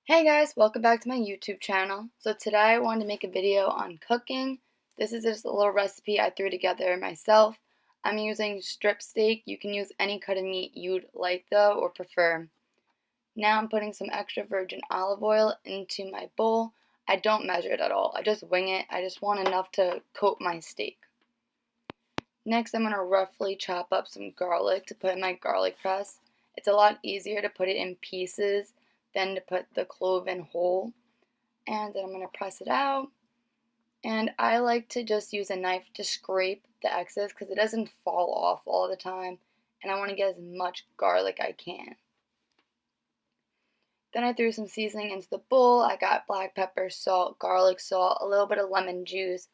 Hey guys, welcome back to my YouTube channel. So today I wanted to make a video on cooking. This is just a little recipe I threw together myself. I'm using strip steak. You can use any cut of meat you'd like though or prefer. Now I'm putting some extra virgin olive oil into my bowl. I don't measure it at all. I just wing it. I just want enough to coat my steak. Next I'm going to roughly chop up some garlic to put in my garlic press. It's a lot easier to put it in pieces than to put the clove in whole. And then I'm going to press it out. And I like to just use a knife to scrape the excess because it doesn't fall off all the time. And I want to get as much garlic I can. Then I threw some seasoning into the bowl. I got black pepper, salt, garlic salt, a little bit of lemon juice,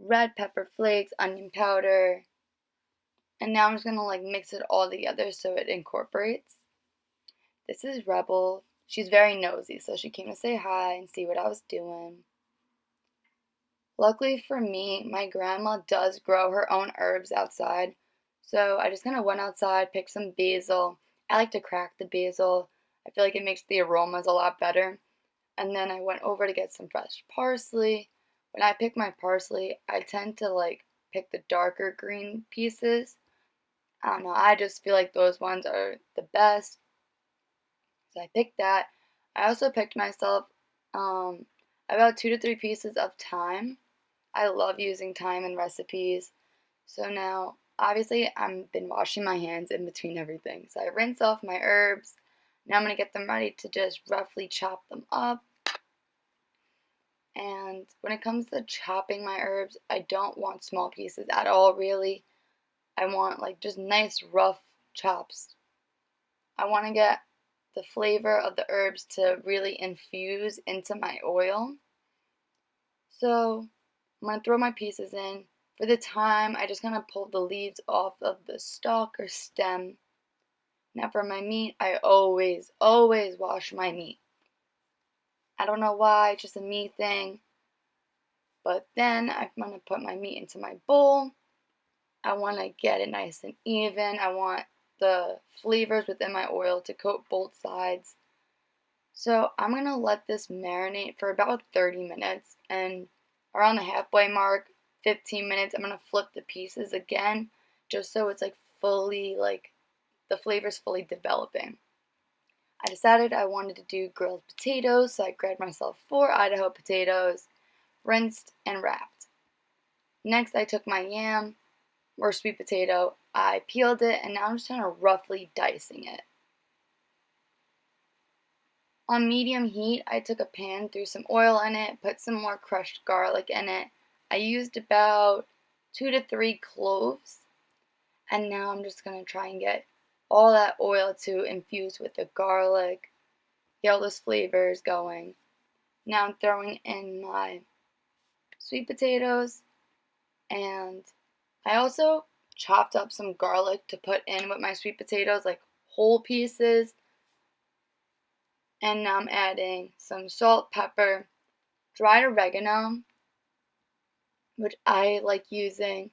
red pepper flakes, onion powder. And now I'm just going to mix it all together so it incorporates. This is Rebel. She's very nosy, so she came to say hi and see what I was doing. Luckily for me, my grandma does grow her own herbs outside, so I just kind of went outside, picked some basil. I like to crack the basil. I feel like it makes the aromas a lot better. And then I went over to get some fresh parsley. When I pick my parsley, I tend to pick the darker green pieces. I don't know, I just feel like those ones are the best. So I picked that. I also picked myself about 2 to 3 pieces of thyme. I love using thyme in recipes. So now, obviously, I've been washing my hands in between everything. So I rinse off my herbs. Now I'm going to get them ready to just roughly chop them up. And when it comes to chopping my herbs, I don't want small pieces at all, really. I want just nice rough chops. I want to get the flavor of the herbs to really infuse into my oil. So I'm going to throw my pieces in. For the thyme, I just kind of pulled the leaves off of the stalk or stem. Now for my meat, I always wash my meat. I don't know why, it's just a me thing. But then I'm going to put my meat into my bowl. I want to get it nice and even. I want the flavors within my oil to coat both sides. So I'm going to let this marinate for about 30 minutes, and around the halfway mark, 15 minutes, I'm going to flip the pieces again just so it's fully, the flavor's fully developing. I decided I wanted to do grilled potatoes, so I grabbed myself 4 Idaho potatoes, rinsed and wrapped. Next I took my yam or sweet potato, I peeled it, and now I'm just kind of roughly dicing it. On medium heat, I took a pan, threw some oil in it, put some more crushed garlic in it. I used about 2 to 3 cloves, and now I'm just going to try and get all that oil to infuse with the garlic, get all those flavors going. Now I'm throwing in my sweet potatoes, and I also chopped up some garlic to put in with my sweet potatoes, whole pieces. And now I'm adding some salt, pepper, dried oregano, which I like using.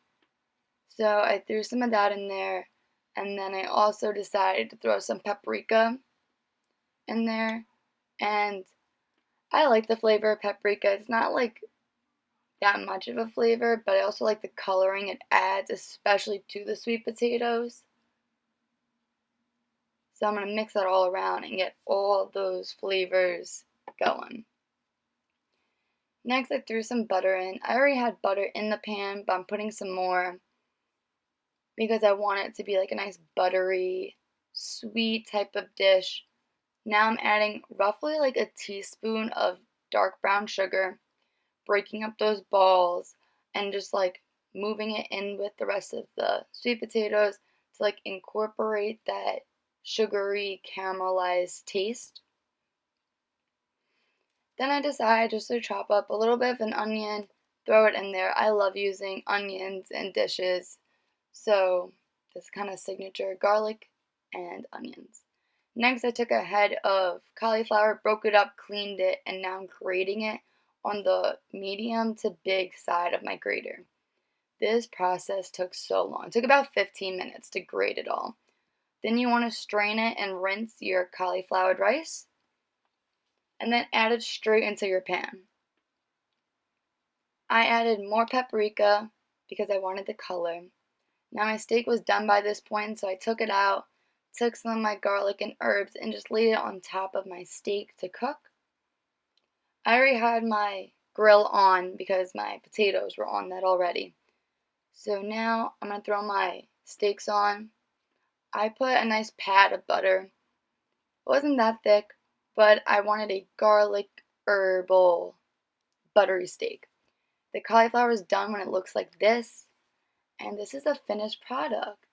So I threw some of that in there. And then I also decided to throw some paprika in there. And I like the flavor of paprika. It's not that much of a flavor, but I also like the coloring it adds, especially to the sweet potatoes. So I'm going to mix that all around and get all those flavors going. Next, I threw some butter in. I already had butter in the pan, but I'm putting some more because I want it to be a nice buttery, sweet type of dish. Now I'm adding roughly a teaspoon of dark brown sugar, breaking up those balls, and just moving it in with the rest of the sweet potatoes to incorporate that sugary caramelized taste. Then I decided just to chop up a little bit of an onion, throw it in there. I love using onions in dishes, so this kind of signature garlic and onions. Next I took a head of cauliflower, broke it up, cleaned it, and now I'm grating it on the medium to big side of my grater. This process took so long. It took about 15 minutes to grate it all. Then you want to strain it and rinse your cauliflowered rice. and then add it straight into your pan. I added more paprika because I wanted the color. Now my steak was done by this point, so I took it out, took some of my garlic and herbs, and just laid it on top of my steak to cook. I already had my grill on because my potatoes were on that already. So now I'm going to throw my steaks on. I put a nice pat of butter. It wasn't that thick, but I wanted a garlic herbal buttery steak. The cauliflower is done when it looks like this, and this is the finished product.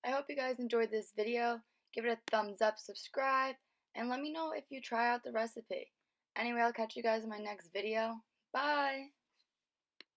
I hope you guys enjoyed this video. Give it a thumbs up, subscribe, and let me know if you try out the recipe. Anyway, I'll catch you guys in my next video. Bye!